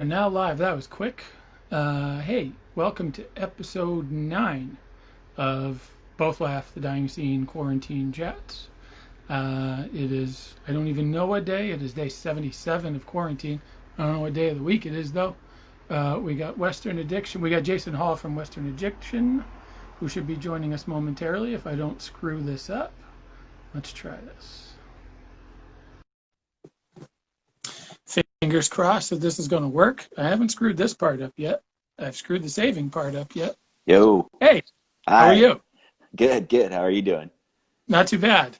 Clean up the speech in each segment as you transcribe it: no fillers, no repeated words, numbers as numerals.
And now live. That was quick. Hey, welcome to episode 9 of Both Laugh, the Dying Scene Quarantine Chats. It is, I don't even know what day. It is day 77 of quarantine. I don't know what day of the week it is, though. We got Western Addiction. We got Jason Hall from Western Addiction, who should be joining us momentarily if I don't screw this up. Let's try this. Fingers crossed that this is going to work. I haven't screwed this part up yet. I've screwed the saving part up yet. Yo, Hey, how are hi. you? Good, good. How are you doing? Not too bad.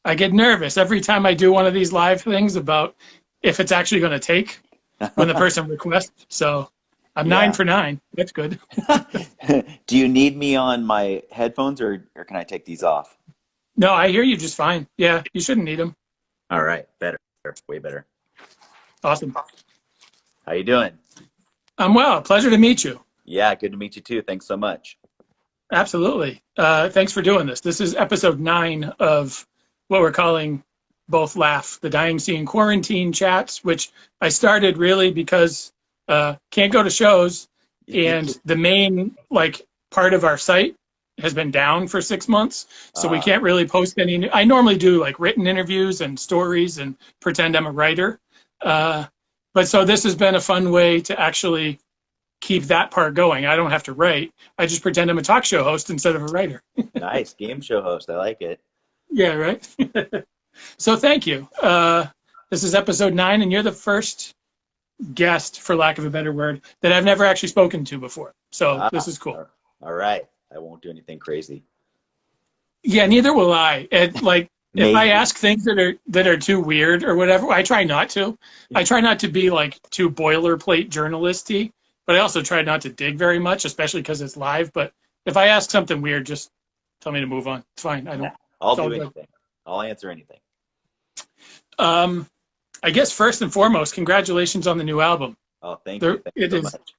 I get nervous every time I do one of these live things about if it's actually going to take when the person requests. So I'm 9 Yeah. for 9. That's good. Do you need me on my headphones or can I take these off? No, I hear you just fine. Yeah, you shouldn't need them. All right, better, way better. Awesome. How you doing? I'm well. Pleasure to meet you. Yeah, good to meet you too. Thanks so much. Absolutely. Thanks for doing this. This is episode 9 of what we're calling Both Laugh, the Dying Scene Quarantine Chats, which I started really because can't go to shows, and the main part of our site has been down for 6 months, so we Uh, can't really post any I normally do like written interviews and stories and pretend I'm a writer. Uh, but so this has been a fun way to actually keep that part going. I don't have to write. I just pretend I'm a talk show host instead of a writer. nice game show host. I like it. Yeah, right. So thank you. This is episode 9, and you're the first guest, for lack of a better word, that I've never actually spoken to before. So this Ah, is cool. all right. I won't do anything crazy. Yeah, neither will I. If I Maybe. ask things that are too weird or whatever, I try not to. I try not to be like too boilerplate journalisty, but I also try not to dig very much, especially because it's live. But if I ask something weird, just tell me to move on. It's fine. I Nah, don't. I'll It's all do good. anything. I'll answer anything. Um, I guess first and foremost, congratulations on the new album. Oh, thank you. There, Thank you it so is. much.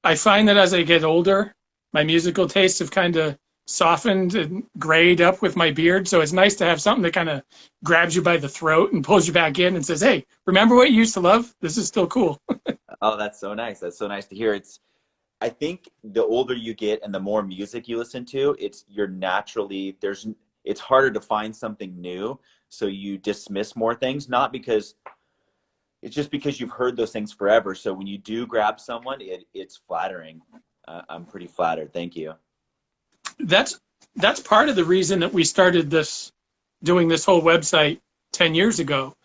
I find that as I get older, my musical tastes have kind of softened and grayed up with my beard. So it's nice to have something that kind of grabs you by the throat and pulls you back in and says, "Hey, remember what you used to love? This is still cool." Oh, that's so nice. That's so nice to hear. I think the older you get and the more music you listen to, you're naturally it's harder to find something new. So you dismiss more things, not because it's just because you've heard those things forever. So when you do grab someone, it's flattering. I'm pretty flattered. Thank you. That's that's part of the reason that we started doing this whole website 10 years ago.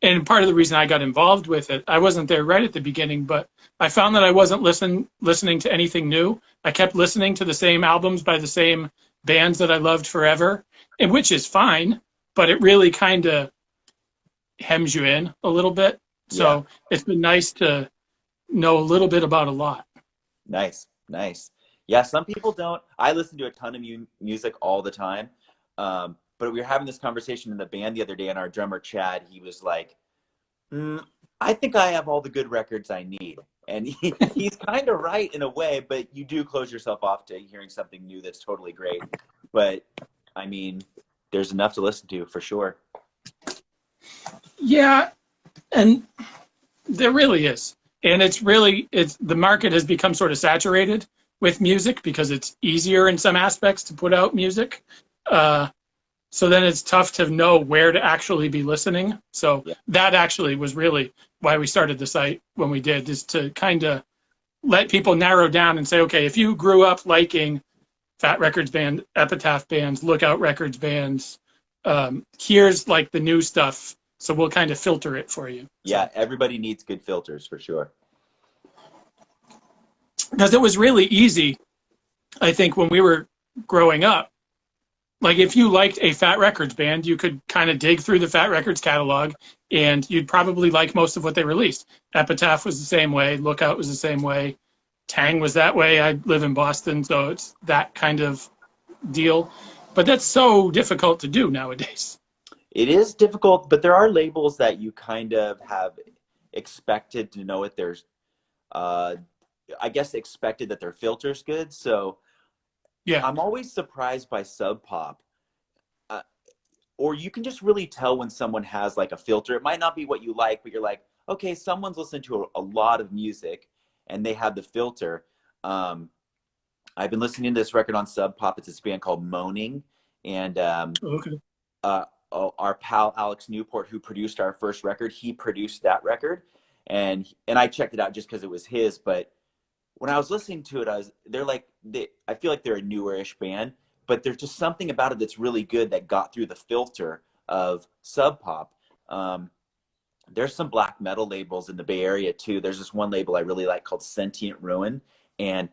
And part of the reason I got involved with it, I wasn't there right at the beginning, but I found that I wasn't listening to anything new. I kept listening to the same albums by the same bands that I loved forever, and which is fine, but it really kind of hems you in a little bit. Yeah. So it's been nice to know a little bit about a lot. Nice. Nice. Yeah. Some people don't. I listen to a ton of music all the time. But we were having this conversation in the band the other day, and our drummer, Chad, he was like, I think I have all the good records I need. And he's kind of right in a way, but you do close yourself off to hearing something new that's totally great. But I mean, there's enough to listen to for sure. Yeah, and there really is. And it's the market has become sort of saturated with music because it's easier in some aspects to put out music. Uh, so then it's tough to know where to actually be listening. So Yeah. that actually was really why we started the site when we did, is to kind of let people narrow down and say, okay, if you grew up liking Fat Records band, Epitaph bands, Lookout Records bands, here's like the new stuff. So we'll kind of filter it for you. Yeah. So Everybody needs good filters for sure. because it was really easy, I think, when we were growing up. Like if you liked a Fat Records band, you could kind of dig through the Fat Records catalog, and you'd probably like most of what they released. Epitaph was the same way. Lookout was the same way. Tang was that way. I live in Boston, so it's that kind of deal. But that's so difficult to do nowadays. It is difficult, but there are labels that you kind of have expected to know it. Uh, I guess, expected that their filter's good. So Yeah. I'm always surprised by Sub Pop. Uh, or you can just really tell when someone has like a filter. It might not be what you like, but you're like, okay, someone's listening to a lot of music and they have the filter. Um, I've been listening to this record on Sub Pop. It's this band called Moaning, and Okay. uh, our pal Alex Newport, who produced our first record, he produced that record, and I checked it out just because it was his. But when I was listening to it, I feel like they're a newer-ish band, but there's just something about it that's really good that got through the filter of Sub Pop. Um, there's some black metal labels in the Bay Area too. There's this one label I really like called Sentient Ruin, and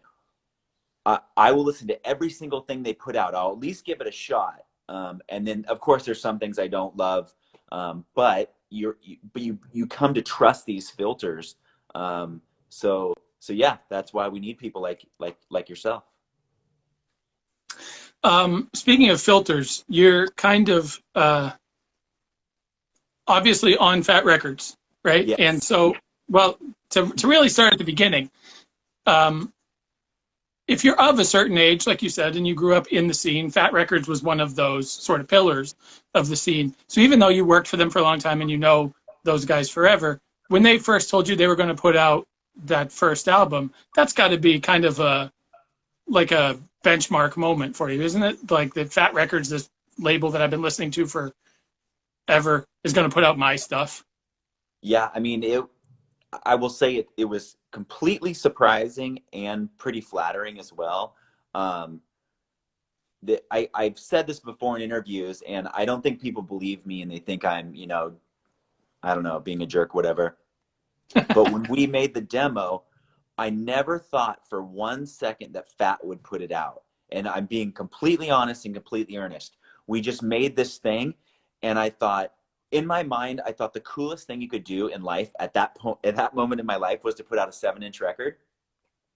I will listen to every single thing they put out. I'll at least give it a shot. And then, of course, there's some things I don't love, but you come to trust these filters. So yeah, that's why we need people like yourself. Speaking of filters, you're kind of obviously on Fat Records, right? And Yes. so, well, to really start at the beginning, um, if you're of a certain age, like you said, and you grew up in the scene, Fat Records was one of those sort of pillars of the scene. So even though you worked for them for a long time and you know those guys forever, when they first told you they were going to put out that first album, that's got to be kind of like a benchmark moment for you, isn't it? Like the Fat Records, this label that I've been listening to forever, is going to put out my stuff. Yeah, I mean, I will say it was completely surprising and pretty flattering as well. Um, I've said this before in interviews, and I don't think people believe me, and they think I'm, I don't know, being a jerk, whatever. But when we made the demo, I never thought for 1 second that Fat would put it out. And I'm being completely honest and completely earnest. We just made this thing, and I thought, in my mind, I thought the coolest thing you could do in life at that moment in my life was to put out a 7-inch record.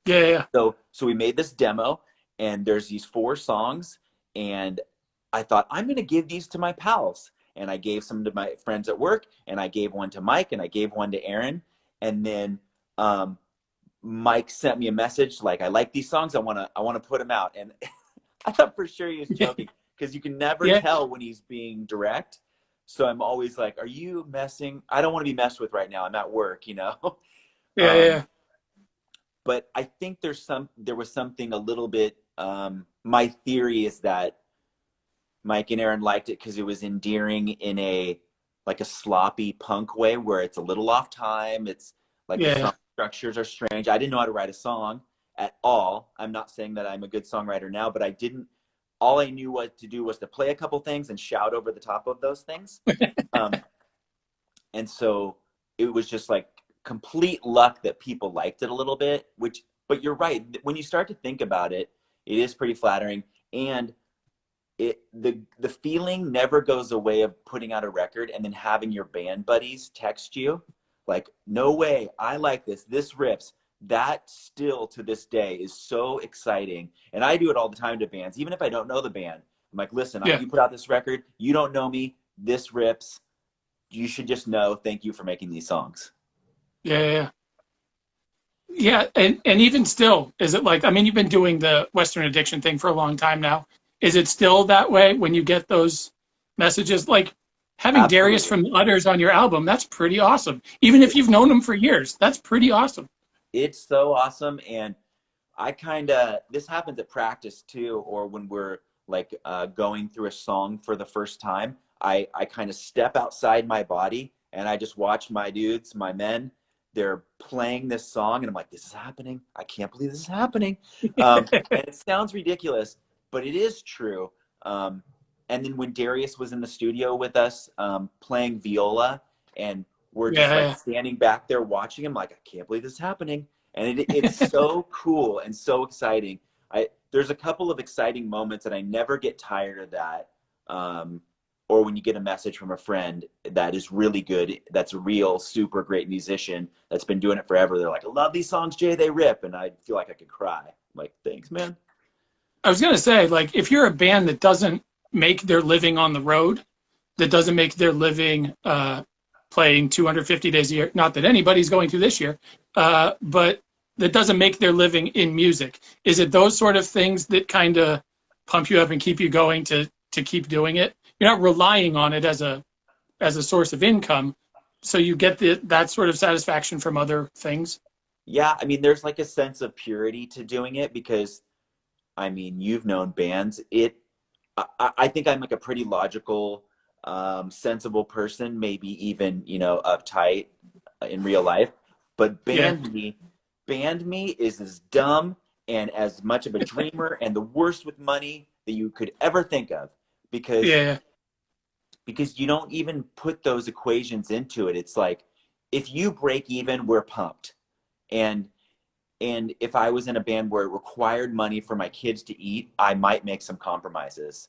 Yeah, yeah. So we made this demo, and there's these 4 songs, and I thought, I'm going to give these to my pals. And I gave some to my friends at work, and I gave one to Mike, and I gave one to Aaron. And then Mike sent me a message like, I like these songs. I want to put them out. And I thought for sure he was joking, because you can never Yeah. tell when he's being direct. So I'm always like, are you messing? I don't want to be messed with right now. I'm at work, Yeah, Um, yeah. but I think there was something a little bit, my theory is that Mike and Aaron liked it because it was endearing in like a sloppy punk way where it's a little off time. It's like the Yeah. song structures are strange. I didn't know how to write a song at all. I'm not saying that I'm a good songwriter now, but all I knew what to do was to play a couple things and shout over the top of those things. Um, and so it was just like complete luck that people liked it a little bit, but you're right. When you start to think about it, it is pretty flattering. And the feeling never goes away of putting out a record and then having your band buddies text you like, no way, I like this rips. That still to this day is so exciting. And I do it all the time to bands, even if I don't know the band. I'm like, listen, Yeah. you put out this record, you don't know me, this rips. You should just know, thank you for making these songs. Yeah. Yeah, and even still, is it like, I mean, you've been doing the Western Addiction thing for a long time now. Is it still that way when you get those messages? Like having Darius Absolutely. from the Utters on your album, that's pretty awesome. Even if you've known him for years, that's pretty awesome. It's so awesome. And this happens at practice too, or when we're like going through a song for the first time. I kind of step outside my body and I just watch my dudes, my men, they're playing this song, and I'm like, this is happening. I can't believe this is happening. And it sounds ridiculous, but it is true. And then when Darius was in the studio with us playing viola, and we're just like Yeah, standing back there watching him, like, I can't believe this is happening. And it's so cool and so exciting. There's a couple of exciting moments, and I never get tired of that. Or when you get a message from a friend that is really good, that's a real super great musician that's been doing it forever. They're like, I love these songs, Jay, they rip. And I feel like I could cry. I'm like, thanks, man. I was gonna say, like, if you're a band that doesn't make their living on the road, that doesn't make their living playing 250 days a year, not that anybody's going to this year, but that doesn't make their living in music, is it those sort of things that kind of pump you up and keep you going to keep doing it? You're not relying on it as a source of income, so you get that sort of satisfaction from other things. Yeah, I mean, there's like a sense of purity to doing it because, I mean, you've known bands. I think I'm like a pretty logical, sensible person, maybe even, uptight in real life. But Yeah, band me is as dumb and as much of a dreamer and the worst with money that you could ever think of because yeah, you don't even put those equations into it. It's like if you break even, we're pumped. And if I was in a band where it required money for my kids to eat, I might make some compromises.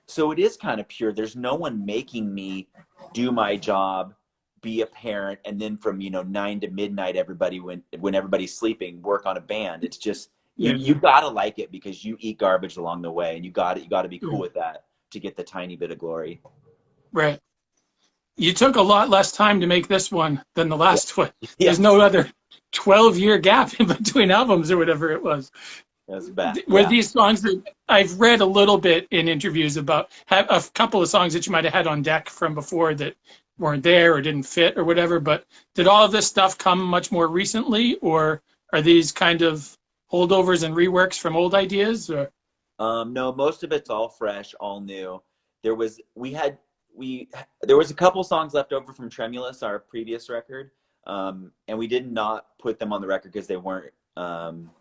So it is kind of pure. There's no one making me do my job, be a parent, and then from 9 to midnight, everybody when everybody's sleeping, work on a band. It's just yeah, you gotta like it because you eat garbage along the way, and you gotta be cool yeah. with that to get the tiny bit of glory. Right. You took a lot less time to make this one than the Yeah. last one. There's no Yes, other 12-year gap in between albums or whatever it was. that's bad. Were Yeah. these songs that I've read a little bit in interviews about have a couple of songs that you might have had on deck from before that weren't there or didn't fit or whatever, but did all of this stuff come much more recently, or are these kind of holdovers and reworks from old ideas? Or No, most of it's all fresh, all new. There was we had we there was a couple songs left over from Tremulous, our previous record, and we did not put them on the record because they weren't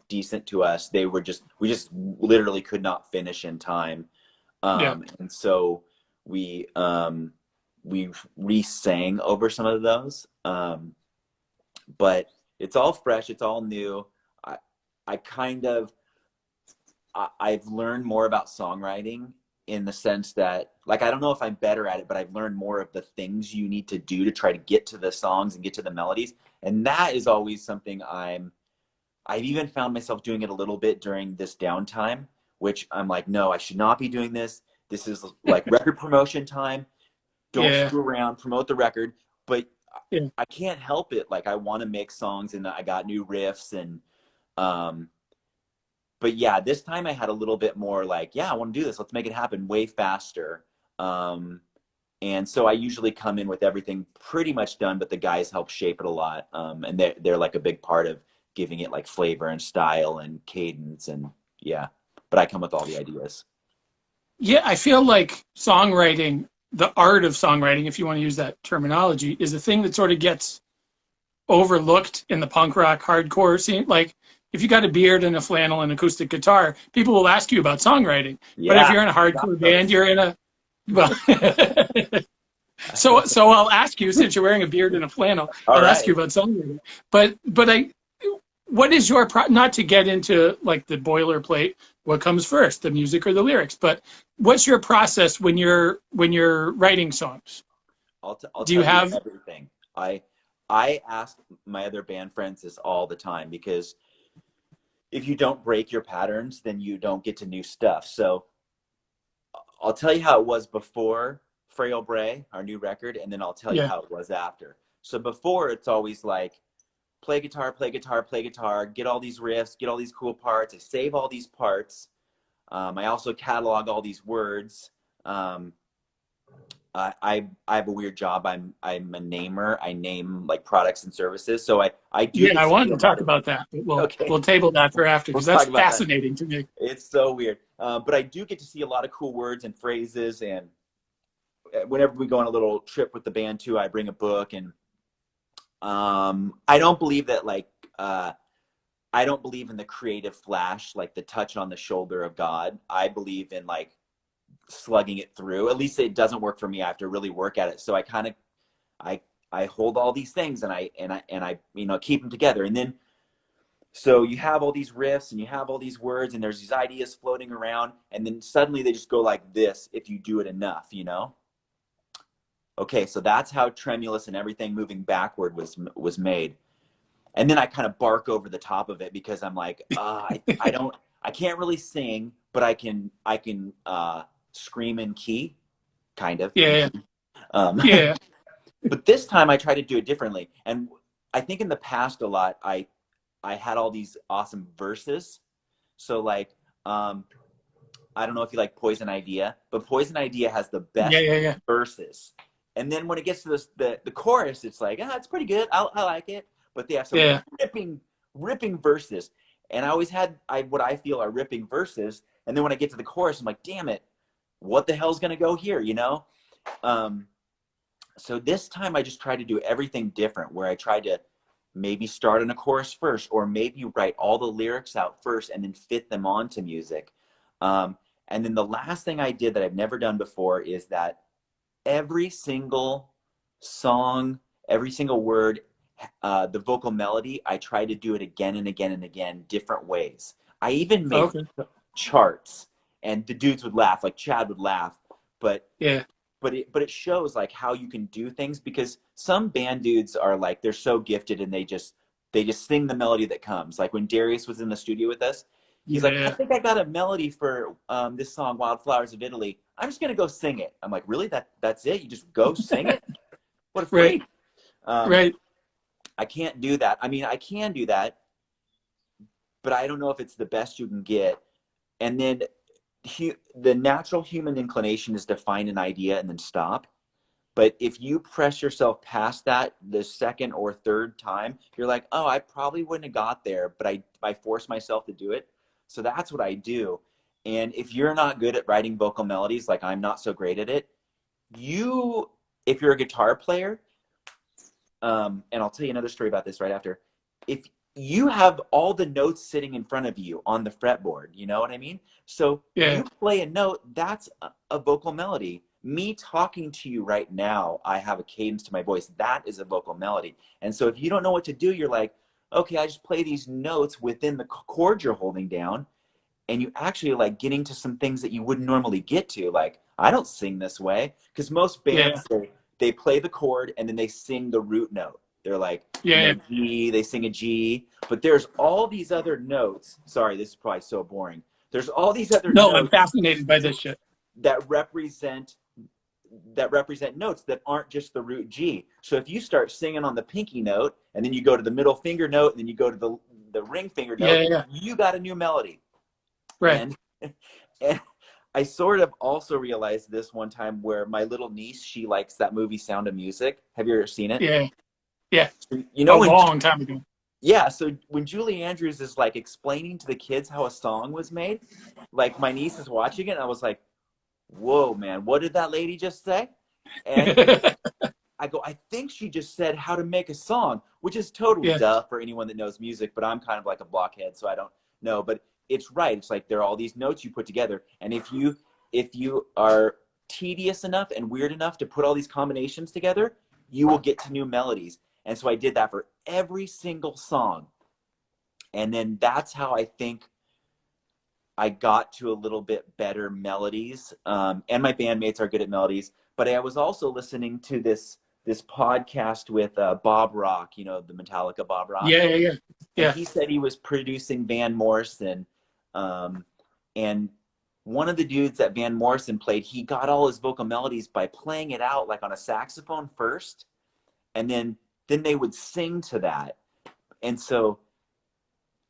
decent to us. They were just we just literally could not finish in time, yeah, and so we um, we re-sang over some of those. But it's all fresh, it's all new. I I kind of I've learned more about songwriting in the sense that, like, I don't know if I'm better at it, but I've learned more of the things you need to do to try to get to the songs and get to the melodies. And that is always something I've even found myself doing it a little bit during this downtime, which I'm like, no, I should not be doing this. This is like record promotion time. Don't yeah, screw around, promote the record. But yeah. I can't help it. Like, I want to make songs and I got new riffs um, but yeah, this time I had a little bit more like, yeah, I want to do this. Let's make it happen way faster. Um, and so I usually come in with everything pretty much done, but the guys help shape it a lot. And they're like a big part of giving it like flavor and style and cadence and yeah. But I come with all the ideas. Yeah, I feel like songwriting, the art of songwriting, if you want to use that terminology, is a thing that sort of gets overlooked in the punk rock hardcore scene. Like, if you got a beard and a flannel and acoustic guitar, people will ask you about songwriting. But if Yeah, you're in a I got hardcore band, those. you're in a well. So I'll ask you, since you're wearing a beard and a flannel, All I'll ask you right. about songwriting. But what is your not to get into like the boilerplate, what comes first, the music or the lyrics, but what's your process when you're writing songs? I'll Do you tell you have everything. I I ask my other band friends this all the time because if you don't break your patterns, then you don't get to new stuff. So I'll tell you how it was before Frail Bray, our new record, and then I'll tell you yeah, how it was after. So before, it's always like play guitar, play guitar, play guitar, get all these riffs, get all these cool parts. I save all these parts. I also catalog all these words. Um, I have a weird job. I'm a namer. I name like products and services. So I do yeah, get I to see wanted a to lot talk of. about that, but we'll Okay, we'll table that for after we'll because that's talk about that. fascinating to me. It's so weird. But I do get to see a lot of cool words and phrases. And whenever we go on a little trip with the band too, I bring a book. And I don't believe that I don't believe in the creative flash, like the touch on the shoulder of God. I believe in like slugging it through. At least it doesn't work for me. I have to really work at it. So I kind of I I hold all these things and I keep them together. And then so you have all these riffs and you have all these words and there's these ideas floating around and then suddenly they just go like this if you do it enough. Okay, so that's how Tremulous and everything moving backward was made. And then I kind of bark over the top of it because I'm like, I can't really sing, but I can scream in key, kind of in Yeah, key. Um, yeah, but this time I try to do it differently. And I think in the past a lot I had all these awesome verses. So like I don't know if you like Poison Idea, but Poison Idea has the yeah, best yeah, yeah, verses. And then when it gets to the chorus, it's like, it's pretty good. I like it. But they have some Yeah. ripping verses. And I always had what I feel are ripping verses. And then when I get to the chorus, I'm like, damn it, what the hell's going to go here, you know? So this time I just tried to do everything different, where I tried to maybe start on a chorus first, or maybe write all the lyrics out first and then fit them onto music. And then the last thing I did that I've never done before is that every single song, every single word, the vocal melody, I try to do it again and again and again, different ways. I even made Okay. charts, and the dudes would laugh, like Chad would laugh, but Yeah. but it shows like how you can do things, because some band dudes are like, they're so gifted and they just sing the melody that comes. Like when Darius was in the studio with us, he's like, I Yeah. think I got a melody for this song, Wildflowers of Italy. I'm just gonna go sing it. I'm like, really? That's it? You just go sing it? What a Right. freak. Um, Right. I can't do that. I mean, I can do that, but I don't know if it's the best you can get. And then the natural human inclination is to find an idea and then stop. But if you press yourself past that the second or third time, you're like, oh, I probably wouldn't have got there, but I force myself to do it. So that's what I do. And if you're not good at writing vocal melodies, like I'm not so great at it, if you're a guitar player, and I'll tell you another story about this right after. If you have all the notes sitting in front of you on the fretboard, you know what I mean? So Yeah. you play a note, that's a vocal melody. Me talking to you right now, I have a cadence to my voice. That is a vocal melody. And so if you don't know what to do, you're like, okay, I just play these notes within the chord you're holding down, and you actually like getting to some things that you wouldn't normally get to. Like, I don't sing this way, because most Yeah. bands, they play the chord and then they sing the root note. They're like, Yeah. G, they sing a G, but there's all these other notes. Sorry, this is probably so boring. There's all these other No, I'm notes fascinated by this shit. that represent notes that aren't just the root G. So if you start singing on the pinky note and then you go to the middle finger note and then you go to the ring finger note, Yeah. Yeah. you got a new melody. Right. And I sort of also realized this one time, where my little niece, she likes that movie Sound of Music. Have you ever seen it? Yeah. Yeah. You A know when long time ago. Yeah, so when Julie Andrews is like explaining to the kids how a song was made, like my niece is watching it and I was like, "Whoa, man, what did that lady just say?" And I go, "I think she just said how to make a song," which is total Yeah. duh for anyone that knows music, but I'm kind of like a blockhead, so I don't know. But it's right. It's like there are all these notes you put together, and if you are tedious enough and weird enough to put all these combinations together, you will get to new melodies. And so I did that for every single song. And then that's how I think I got to a little bit better melodies. And my bandmates are good at melodies. But I was also listening to this podcast with Bob Rock, you know, the Metallica Bob Rock. Yeah. Yeah. And Yeah. he said he was producing Van Morrison. And one of the dudes that Van Morrison played, he got all his vocal melodies by playing it out like on a saxophone first. And then they would sing to that. And so,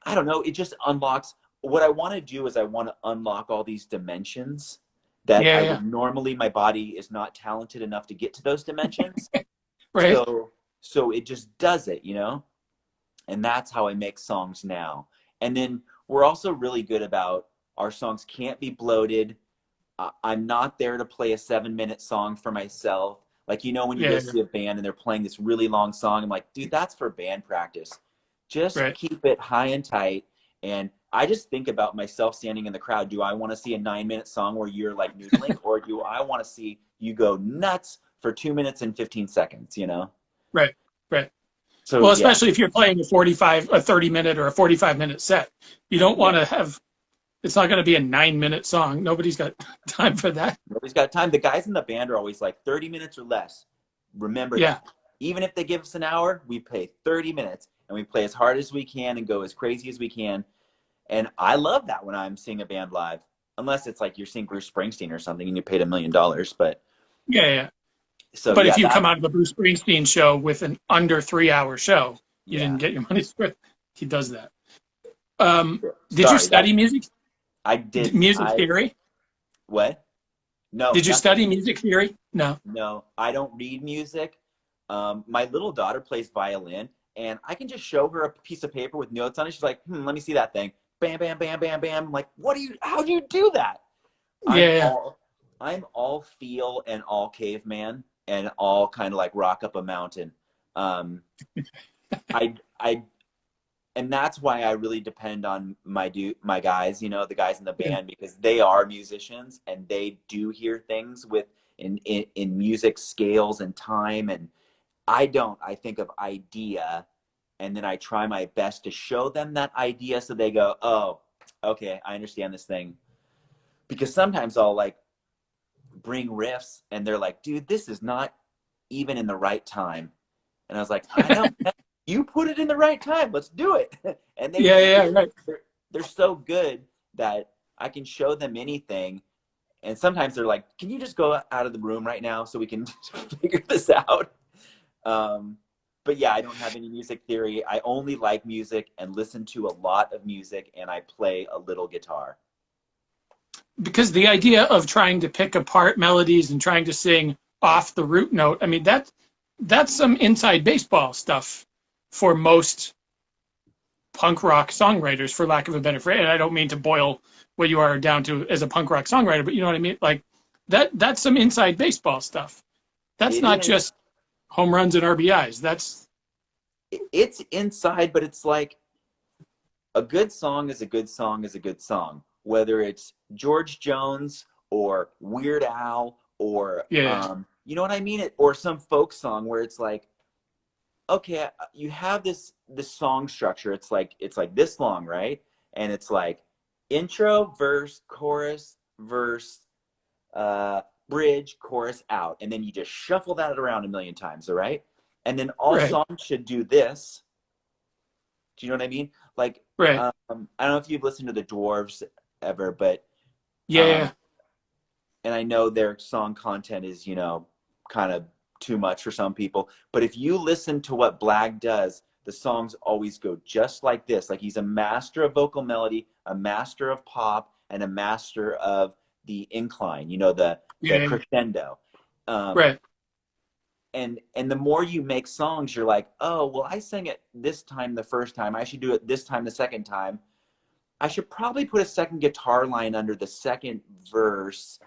I don't know, it just unlocks. What I want to do is I want to unlock all these dimensions that Yeah. I Yeah. would normally, my body is not talented enough to get to those dimensions. Right. So it just does it, you know? And that's how I make songs now. And then we're also really good about, our songs can't be bloated. I'm not there to play a 7-minute song for myself. Like, you know, when you go Yeah. see a band and they're playing this really long song, I'm like, dude, that's for band practice. Just Right. keep it high and tight. And I just think about myself standing in the crowd. Do I want to see a 9-minute song where you're like noodling, or do I want to see you go nuts for 2 minutes and 15 seconds, you know? Right. Right. So Well, yeah, especially if you're playing a 30-minute or a 45-minute set, you don't yeah. want to have. It's not going to be a 9-minute song. Nobody's got time for that. Nobody's got time. The guys in the band are always like 30 minutes or less. Remember Yeah. that. Even if they give us an hour, we play 30 minutes and we play as hard as we can and go as crazy as we can. And I love that when I'm seeing a band live, unless it's like you're seeing Bruce Springsteen or something and you paid $1 million. But Yeah. Yeah. so But yeah, if you come that's out of a Bruce Springsteen show with an under 3-hour show, you yeah. didn't get your money's worth. He does that. Did you Sorry, study music? I did. Music theory? What? No, Did you nothing. study music theory? No. No, I don't read music. My little daughter plays violin, and I can just show her a piece of paper with notes on it. She's like, let me see that thing. Bam, bam, bam, bam, bam. I'm like, how do you do that? I'm Yeah. all, I'm all feel and all caveman and all kind of like rock up a mountain. Um, I and that's why I really depend on my guys, the guys in the Yeah. band, because they are musicians and they do hear things with in music scales and time, and I don't. I think of idea, and then I try my best to show them that idea so they go, oh, okay, I understand this thing. Because sometimes I'll like bring riffs and they're like, dude, this is not even in the right time. And I was like, I know, you put it in the right time. Let's do it. And they Yeah. do. Yeah. Right. They're so good that I can show them anything. And sometimes they're like, can you just go out of the room right now so we can figure this out? But yeah, I don't have any music theory. I only like music and listen to a lot of music, and I play a little guitar. Because the idea of trying to pick apart melodies and trying to sing off the root note, I mean, that's some inside baseball stuff for most punk rock songwriters, for lack of a better phrase. And I don't mean to boil what you are down to as a punk rock songwriter, but you know what I mean? Like that's some inside baseball stuff. That's It not is. just home runs and RBIs. It's inside, but it's like a good song is a good song is a good song. Whether it's George Jones or Weird Al or Yeah. you know what I mean? Or some folk song where it's like, okay, you have this song structure. It's like this long, right? And it's like intro, verse, chorus, verse, bridge, chorus, out, and then you just shuffle that around a million times, all right? And then all Right. songs should do this. Do you know what I mean? Like, Right. I don't know if you've listened to the Dwarves ever, but Yeah. um, Yeah. and I know their song content is, kind of too much for some people. But if you listen to what Blag does, the songs always go just like this. Like he's a master of vocal melody, a master of pop, and a master of the incline, the Yeah. crescendo. Um, Right. and the more you make songs, you're like, oh, well, I sang it this time the first time. I should do it this time the second time. I should probably put a second guitar line under the second verse,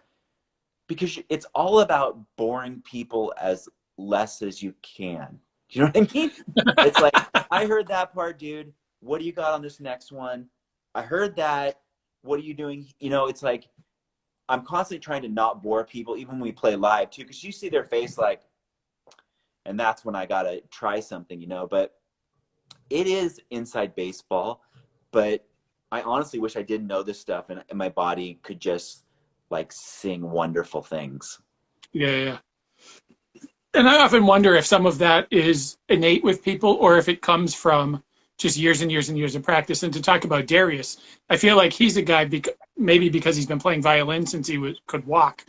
because it's all about boring people as less as you can. Do you know what I mean? It's like, I heard that part, dude. What do you got on this next one? I heard that. What are you doing? It's like, I'm constantly trying to not bore people, even when we play live too, because you see their face like, and that's when I got to try something, but it is inside baseball. But I honestly wish I didn't know this stuff and my body could just like sing wonderful things. Yeah. Yeah. And I often wonder if some of that is innate with people or if it comes from just years and years and years of practice. And to talk about Darius, I feel like he's a guy, maybe because he's been playing violin since he could walk,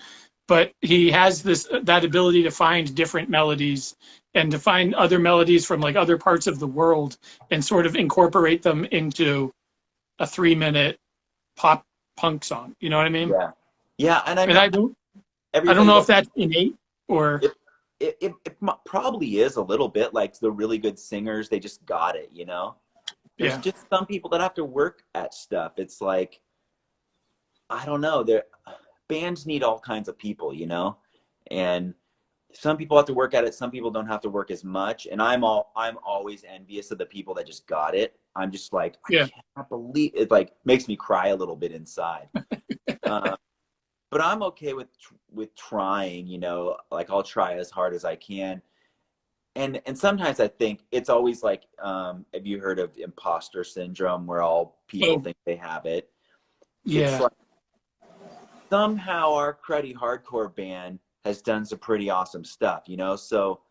but he has that ability to find different melodies and to find other melodies from like other parts of the world and sort of incorporate them into a 3-minute pop punk song. You know what I mean? Yeah. Yeah. And I'm And not I don't everybody know if that that's innate or it, it probably is a little bit like the really good singers. They just got it. There's yeah. just some people that have to work at stuff. It's like, I don't know. Bands need all kinds of people. And some people have to work at it. Some people don't have to work as much. And I'm always envious of the people that just got it. I'm just like, I Yeah. cannot believe it. Like makes me cry a little bit inside. But I'm okay with trying. Like I'll try as hard as I can. And sometimes I think it's always like, have you heard of imposter syndrome, where all people Oh, think they have it? It's yeah. like somehow our cruddy hardcore band has done some pretty awesome stuff. So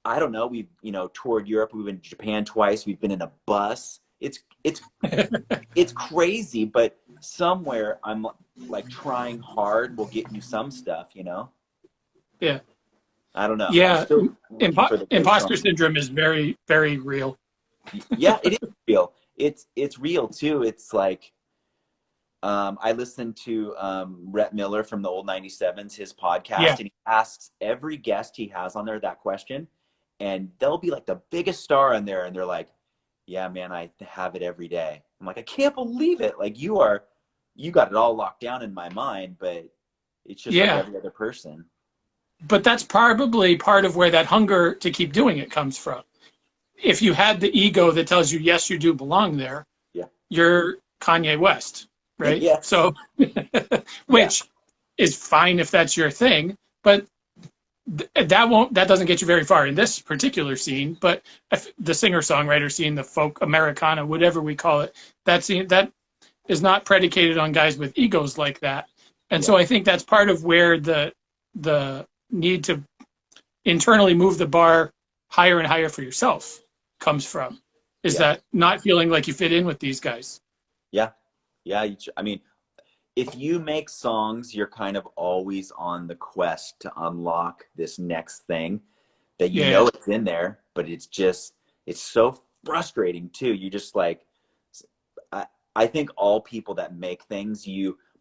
I don't know. We've toured Europe. We've been to Japan twice. We've been in a bus. It's crazy, but somewhere I'm like trying hard will get you some stuff. Yeah. I don't know. I'm Yeah. still looking for the great Imposter song. syndrome is very, very real. Yeah, it is real. It's real too. It's like I listened to Rhett Miller from the old 97s, his podcast, Yeah, and he asks every guest he has on there that question. And they'll be like the biggest star on there. And they're like, yeah, man, I have it every day. I'm like, I can't believe it. Like you got it all locked down in my mind, but it's just like yeah. every other person. But that's probably part of where that hunger to keep doing it comes from. If you had the ego that tells you, yes, you do belong there, Yeah. you're Kanye West, right? Yes. So, Yeah. which is fine if that's your thing, but that doesn't get you very far in this particular scene. But the singer songwriter scene, the folk Americana, whatever we call it, that scene that is not predicated on guys with egos like that. And Yeah. so I think that's part of where the need to internally move the bar higher and higher for yourself comes from, is Yeah. that not feeling like you fit in with these guys. Yeah. Yeah. I mean, if you make songs, you're kind of always on the quest to unlock this next thing that you know Yeah, it's in there, but it's so frustrating too. You just like, I, I think all people that make things,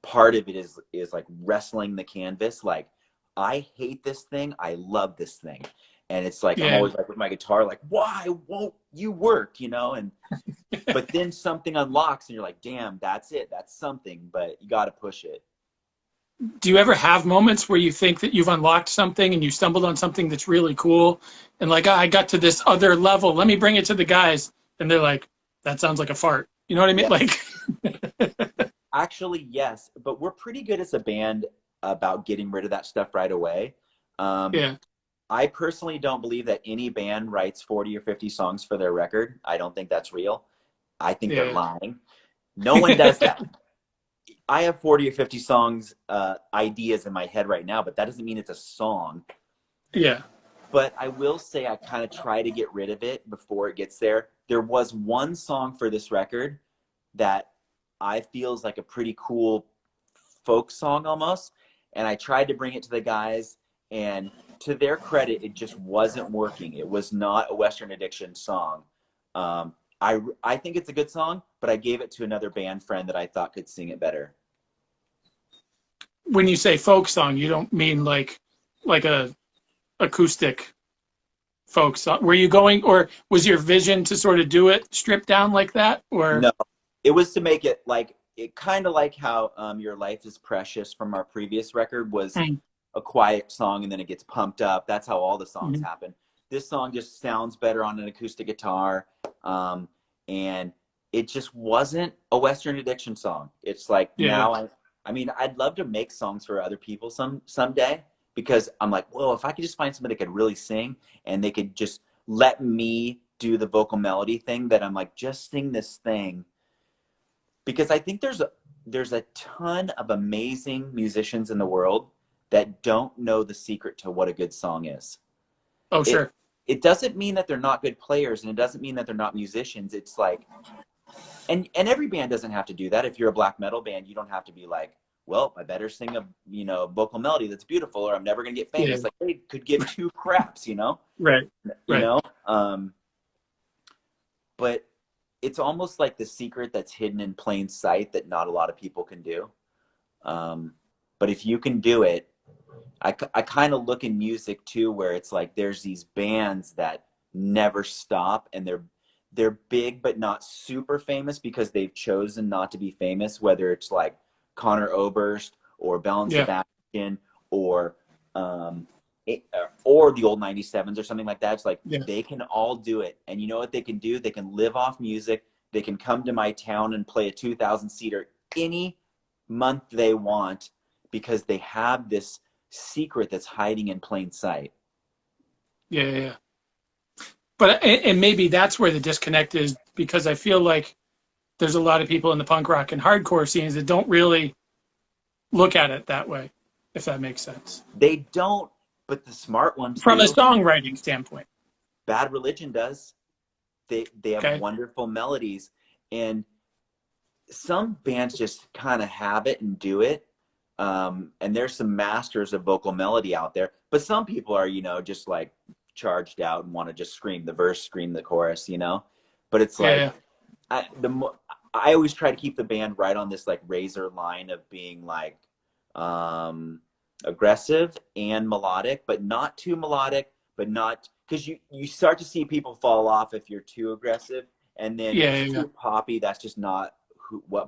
part of it is like wrestling the canvas. Like, I hate this thing, I love this thing. And it's like, I'm yeah. always like with my guitar, like, why won't you work, And but then something unlocks and you're like, damn, that's it. That's something, but you got to push it. Do you ever have moments where you think that you've unlocked something and you stumbled on something that's really cool and like, I got to this other level, let me bring it to the guys, and they're like, that sounds like a fart, you know what I mean? Yes. Like, Actually, yes. But we're pretty good as a band about getting rid of that stuff right away. Um, yeah, I personally don't believe that any band writes 40 or 50 songs for their record. I don't think that's real. I think they're yeah. lying. No one does that. I have 40 or 50 songs, ideas in my head right now, but that doesn't mean it's a song. Yeah. But I will say I kind of try to get rid of it before it gets there. There was one song for this record that I feel is like a pretty cool folk song almost. And I tried to bring it to the guys, and to their credit, it just wasn't working. It was not a Western Addiction song. I think it's a good song, but I gave it to another band friend that I thought could sing it better. When you say folk song, you don't mean like a acoustic folk song. Were you going, or was your vision to sort of do it stripped down like that, or? No, it was to make it like it kind of like how Your Life is Precious from our previous record was Mm-hmm. a quiet song and then it gets pumped up. That's how all the songs Mm-hmm. happen. This song just sounds better on an acoustic guitar. And it just wasn't a Western Addiction song. It's like Yeah, now I mean, I'd love to make songs for other people someday, because I'm like, whoa, if I could just find somebody that could really sing and they could just let me do the vocal melody thing, that I'm like, just sing this thing. Because I think there's a ton of amazing musicians in the world that don't know the secret to what a good song is. oh It sure, it doesn't mean that they're not good players, and it doesn't mean that they're not musicians. It's like, and every band doesn't have to do that. If you're a black metal band, you don't have to be like, well, I better sing a vocal melody that's beautiful, or I'm never gonna get yeah, famous. Like, they could give two craps. right, You right, know. But it's almost like the secret that's hidden in plain sight that not a lot of people can do. But if you can do it, I kind of look in music too, where it's like there's these bands that never stop, and they're big but not super famous because they've chosen not to be famous, whether it's like Connor Oberst or Bell and yeah, Sebastian or um, or the old 97s or something like that. It's like yeah, they can all do it. And you know what they can do? They can live off music. They can come to my town and play a 2,000 seater any month they want, because they have this secret that's hiding in plain sight. yeah, yeah. But and maybe that's where the disconnect is, because I feel like there's a lot of people in the punk rock and hardcore scenes that don't really look at it that way, if that makes sense. They don't, but the smart ones From a do. songwriting standpoint. Bad Religion does. They have Okay. wonderful melodies, and some bands just kind of have it and do it. And there's some masters of vocal melody out there, but some people are, just like charged out and want to just scream the verse, scream the chorus. But it's like, Yeah. I, the I always try to keep the band right on this like razor line of being like aggressive and melodic, but not too melodic, but not because you start to see people fall off if you're too aggressive, and then if Yeah, it's yeah, yeah. too poppy, that's just not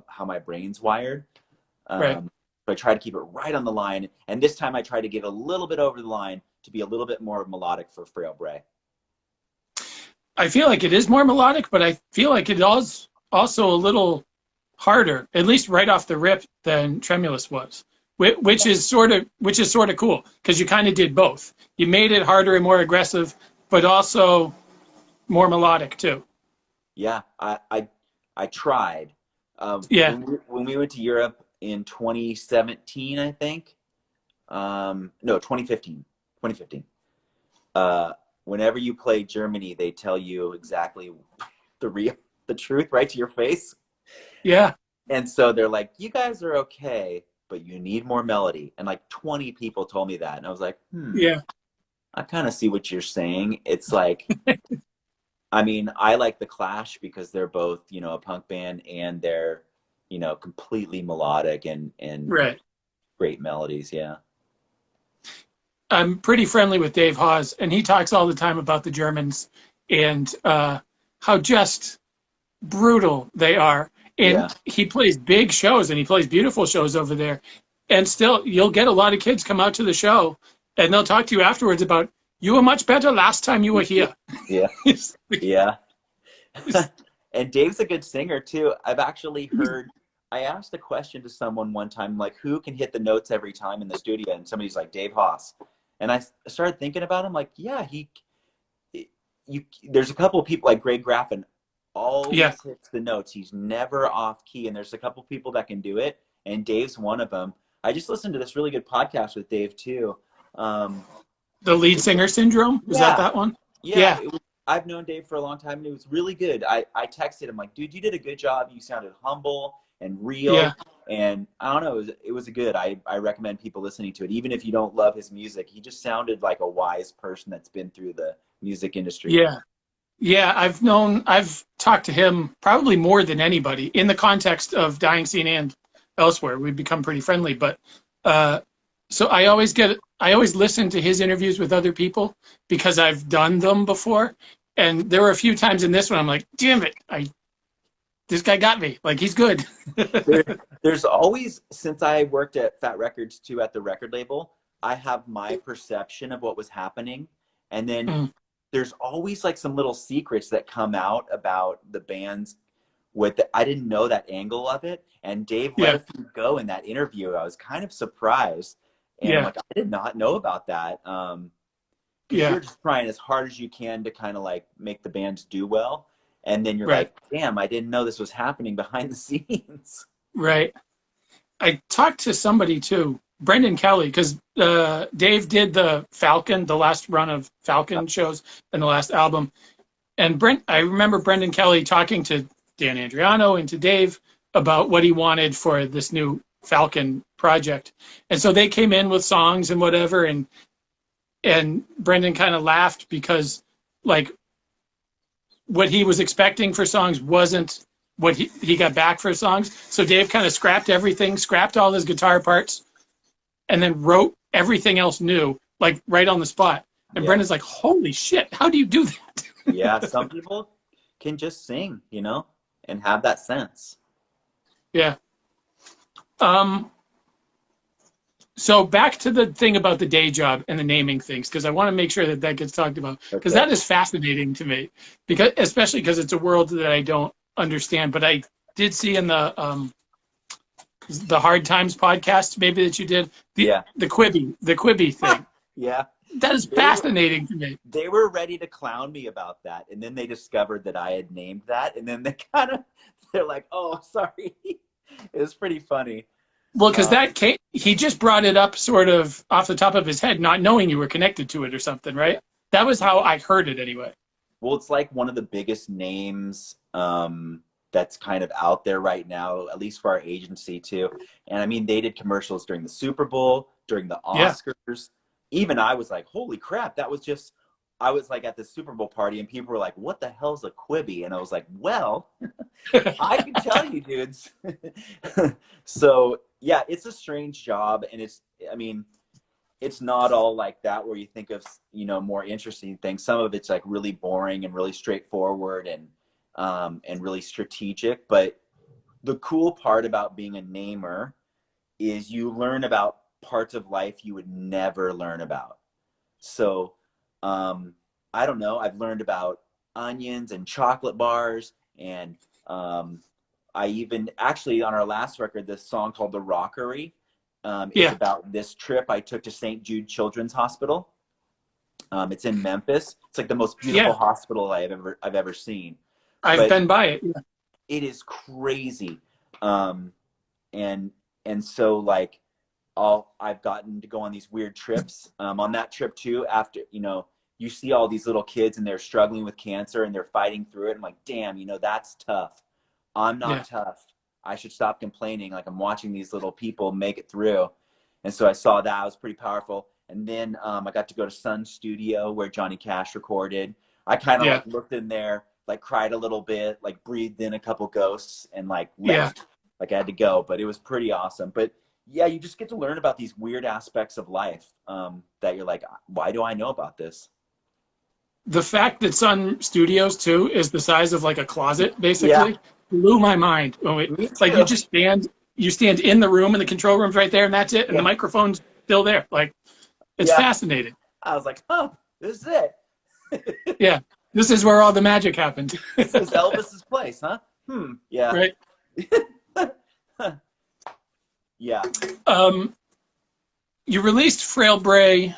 how my brain's wired. Right. So I try to keep it right on the line, and this time I try to get a little bit over the line to be a little bit more melodic for Frail Bray. I feel like it is more melodic, but I feel like it is also a little harder, at least right off the rip, than Tremulous was, which is sort of cool because you kind of did both. You made it harder and more aggressive, but also more melodic too. Yeah, I tried. Yeah, When we went to Europe in 2017, I think. No, 2015. 2015. Whenever you play Germany, they tell you exactly the truth right to your face. yeah, And so they're like, "You guys are okay, but you need more melody." And like 20 people told me that, and I was like, yeah, I kind of see what you're saying. It's like, I mean, I like the Clash because they're both, a punk band, and they're, completely melodic and right. great melodies. Yeah. I'm pretty friendly with Dave Hawes, and he talks all the time about the Germans and how just brutal they are. And Yeah. he plays big shows and he plays beautiful shows over there. And still, you'll get a lot of kids come out to the show and they'll talk to you afterwards about, you were much better last time you were here. Yeah. It's like, Yeah. And Dave's a good singer too. I've actually heard, I asked a question to someone one time, like, who can hit the notes every time in the studio? And somebody's like, Dave Haas. And I started thinking about him, like, yeah, there's a couple of people like Greg Graffin yeah, always hits the notes. He's never off key. And there's a couple of people that can do it. And Dave's one of them. I just listened to this really good podcast with Dave too. Um, the lead singer syndrome. Was yeah, that one? yeah, Yeah, I've known Dave for a long time, and it was really good. I texted him like, dude, you did a good job. You sounded humble and yeah, real, and I don't know, it was a good. I recommend people listening to it, even if you don't love his music. He just sounded like a wise person that's been through the music industry. yeah. Yeah, I've talked to him probably more than anybody in the context of Dying Scene and elsewhere. We've become pretty friendly, but uh, so I always listen to his interviews with other people because I've done them before. And there were a few times in this one I'm like, damn it, this guy got me. Like he's good. There, there's always, since I worked at Fat Records too, at the record label, I have my perception of what was happening, and then Mm, there's always like some little secrets that come out about the bands I didn't know that angle of it. And Dave let yeah, a few go in that interview. I was kind of surprised. And I'm yeah, like, I did not know about that. Because yeah, you're just trying as hard as you can to kind of like make the bands do well. And then you're right, like, damn, I didn't know this was happening behind the scenes. right. I talked to somebody too, Brendan Kelly, because Dave did the last run of Falcon shows and the last album. And I remember Brendan Kelly talking to Dan Andriano and to Dave about what he wanted for this new Falcon project. And so they came in with songs and whatever, and Brendan kind of laughed because like what he was expecting for songs wasn't what he got back for songs. So Dave kind of scrapped everything, scrapped all his guitar parts, and then wrote everything else new, like right on the spot. And Yeah. Brendan's like, holy shit, how do you do that? Yeah. Some people can just sing, and have that sense. Yeah. Um, so back to the thing about the day job and the naming things, because I want to make sure that that gets talked about, because Okay. that is fascinating to me, because especially because it's a world that I don't understand. But I did see in the Hard Times podcast, maybe that you did Yeah. the Quibi thing. Yeah. That is They were fascinating to me. they were ready to clown me about that, and then they discovered that I had named that, and then they're like, "Oh, sorry." It was pretty funny. Well, because Um, he just brought it up sort of off the top of his head, not knowing you were connected to it or something, right? That was how I heard it anyway. well, it's like one of the biggest names that's kind of out there right now, at least for our agency too. And I mean, they did commercials during the Super Bowl, during the Yeah, Oscars. Even I was like, "Holy crap, that was just I was like at the Super Bowl party and people were like, what the hell's a Quibi? And I was like, well, I can tell you dudes. So yeah, it's a strange job. And I mean, it's not all like that where you think of, you know, more interesting things. Some of it's like really boring and really straightforward and really strategic. But the cool part about being a namer is you learn about parts of life you would never learn about. So, I don't know. I've learned about onions and chocolate bars, and I even actually on our last record, this song called "The Rockery" is Yeah. about this trip I took to St. Jude Children's Hospital. It's in Memphis. It's like the most beautiful Yeah. hospital I've ever seen, I've but been by it. Yeah. it is crazy. Um, and and so like I've gotten to go on these weird trips. On that trip too, after, you know, you see all these little kids and they're struggling with cancer and they're fighting through it. I'm like, damn, you know, that's tough. I'm not Yeah. tough. I should stop complaining. Like I'm watching these little people make it through. And so I saw that. It was pretty powerful. And then I got to go to Sun Studio where Johnny Cash recorded. I kind of Yeah. like looked in there, like cried a little bit, like breathed in a couple ghosts and like Yeah. left. Like I had to go, but it was pretty awesome. But yeah, you just get to learn about these weird aspects of life that you're like, why do I know about this? The fact that Sun Studios too is the size of like a closet Yeah, basically blew my mind. me Like you too. just stand in the room and the control room's right there and that's it, and the Yeah, microphone's still there. Like it's yeah. fascinating. I was like, huh, this is it. Yeah. This is where all the magic happened. This is Elvis's place, huh? Yeah. Right. Yeah. You released Frail Bray.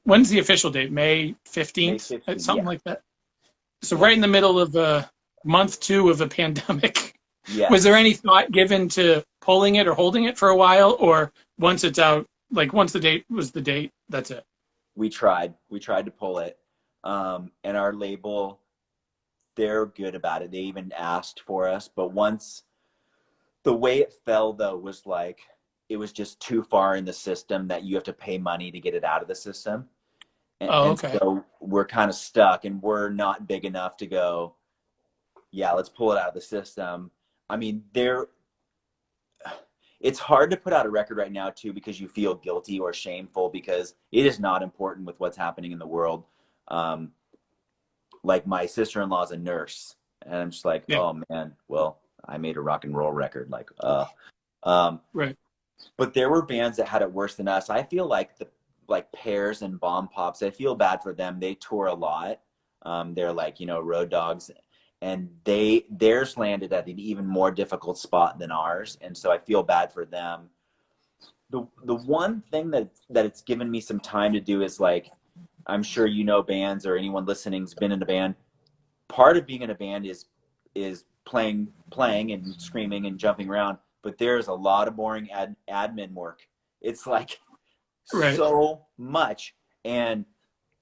When's the official date? May May 15th? 15th. Something Yeah. like that. So Yeah. right in the middle of month 2 of a pandemic. Was there Yes. any thought given to pulling it or holding it for a while, or once it's out, like once the date was the date, that's it? We tried. We tried to pull it. And our label, they're good about it. They even asked for us. But once the way it fell, though, was like it was just too far in the system that you have to pay money to get it out of the system. Oh, And okay. so we're kind of stuck and we're not big enough to go, yeah, let's pull it out of the system. I mean, it's hard to put out a record right now too because you feel guilty or shameful because it is not important with what's happening in the world. Um, like my sister-in-law is a nurse, and I'm just like, Yeah, oh man, well, I made a rock and roll record, like, um, right. but there were bands that had it worse than us. I feel like like Pears and Bomb Pops, I feel bad for them. They tour a lot. They're like, you know, road dogs, and theirs landed at an even more difficult spot than ours, and so I feel bad for them. The one thing that it's given me some time to do is like, I'm sure you know bands or anyone listening's been in a band. Part of being in a band is playing and screaming and jumping around, but there's a lot of boring admin work. It's like Right. so much, and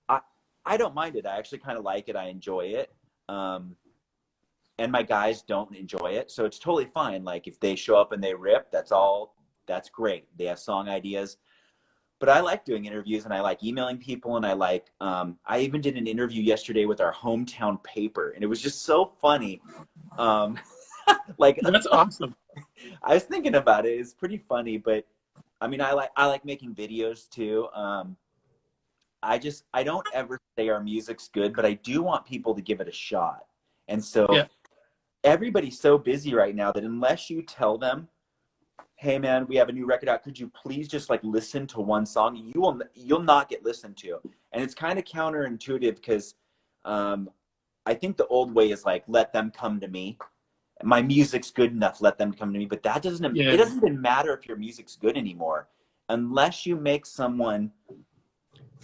I I don't mind it. I actually kind of like it. I enjoy it. And my guys don't enjoy it, so it's totally fine. Like if they show up and they rip, that's great. They have song ideas. But I like doing interviews and I like emailing people and I like I even did an interview yesterday with our hometown paper and it was just so funny. Um, like That's awesome. I was thinking about it. It's pretty funny, but I mean I like making videos too. I don't ever say our music's good, but I do want people to give it a shot. And so Yeah. everybody's so busy right now that unless you tell them, hey man, we have a new record out, could you please just like listen to one song, you'll not get listened to. And it's kind of counterintuitive because I think the old way is like, let them come to me, my music's good enough, let them come to me. But it Yeah. doesn't even matter if your music's good anymore unless you make someone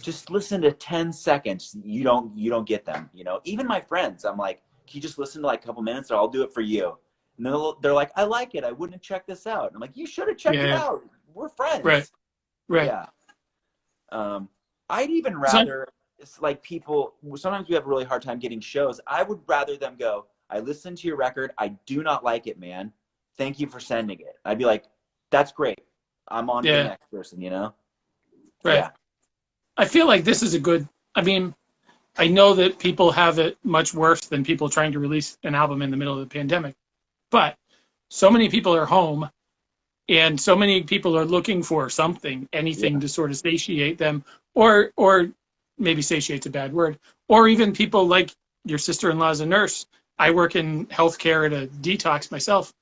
just listen to 10 seconds. You don't get them, you know. Even my friends, I'm like, can you just listen to like a couple minutes or I'll do it for you. And they're like, I like it. I wouldn't have checked this out. And I'm like, you should have checked it Yeah. out. We're Right. friends. Right. Yeah. I'd even So, rather, it's like people, sometimes we have a really hard time getting shows. I would rather them go, I listened to your record. I do not like it, man. Thank you for sending it. I'd be like, that's great. I'm on to the yeah. next person, you know? Right. Yeah. I feel like this is a good. I mean, I know that people have it much worse than people trying to release an album in the middle of the pandemic, but so many people are home and so many people are looking for something, anything Yeah. to sort of satiate them, or maybe satiate's a bad word, or even people like your sister-in-law's a nurse. I work in healthcare at a detox myself.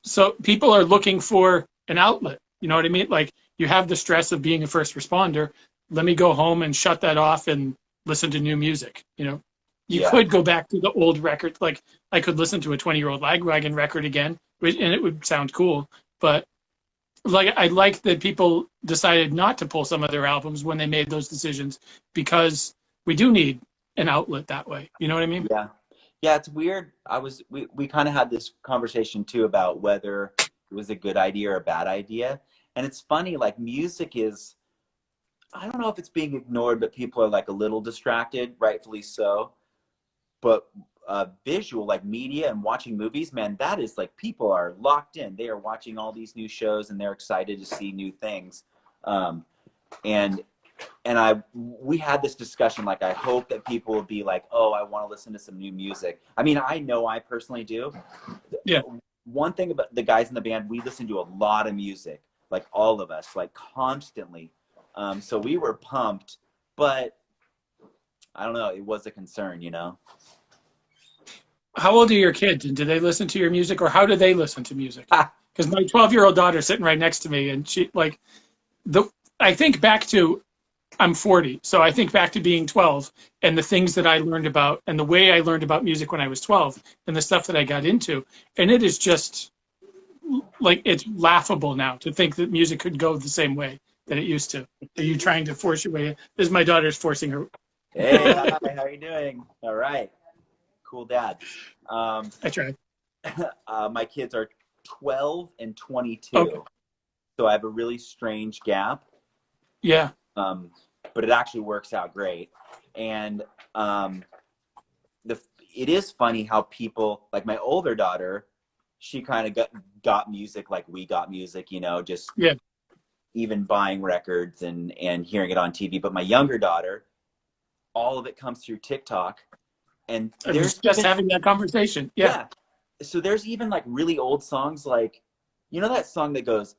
So people are looking for an outlet. You know what I mean? Like you have the stress of being a first responder. Let me go home and shut that off and listen to new music. You know, you Yeah. could go back to the old records. Like I could listen to a 20-year-old Lagwagon record again, and it would sound cool. But like I like that people decided not to pull some of their albums when they made those decisions because we do need an outlet that way. You know what I mean? Yeah. Yeah, it's weird. We kind of had this conversation too about whether it was a good idea or a bad idea. And it's funny, like music is, I don't know if it's being ignored, but people are like a little distracted, rightfully so. But visual, like media and watching movies, man, that is like people are locked in. They are watching all these new shows and they're excited to see new things. Um, and we had this discussion, like I hope that people will be like, oh, I want to listen to some new music. I mean, I know I personally do. Yeah. One thing about the guys in the band, we listen to a lot of music, like all of us, like constantly. So we were pumped, but I don't know, it was a concern, you know? How old are your kids, and do they listen to your music, or how do they listen to music? Because my 12-year-old daughter's sitting right next to me, and she like the. I think back to I'm 40, so I think back to being 12 and the things that I learned about, and the way I learned about music when I was 12, and the stuff that I got into, and it is just like it's laughable now to think that music could go the same way that it used to. Are you trying to force your way? This is my daughter's forcing her. Hey, hi, how are you doing? All right, cool dad. I tried. My kids are 12 and Okay. 22, so I have a really strange gap, Yeah. um, but it actually works out great. And um, the it is funny how people, like my older daughter, she kind of got music like we got music, you know, just Yeah. even buying records and hearing it on TV. But my younger daughter, all of it comes through TikTok, and I was there's just even, having that conversation. Yeah. yeah, so there's even like really old songs, like you know that song that goes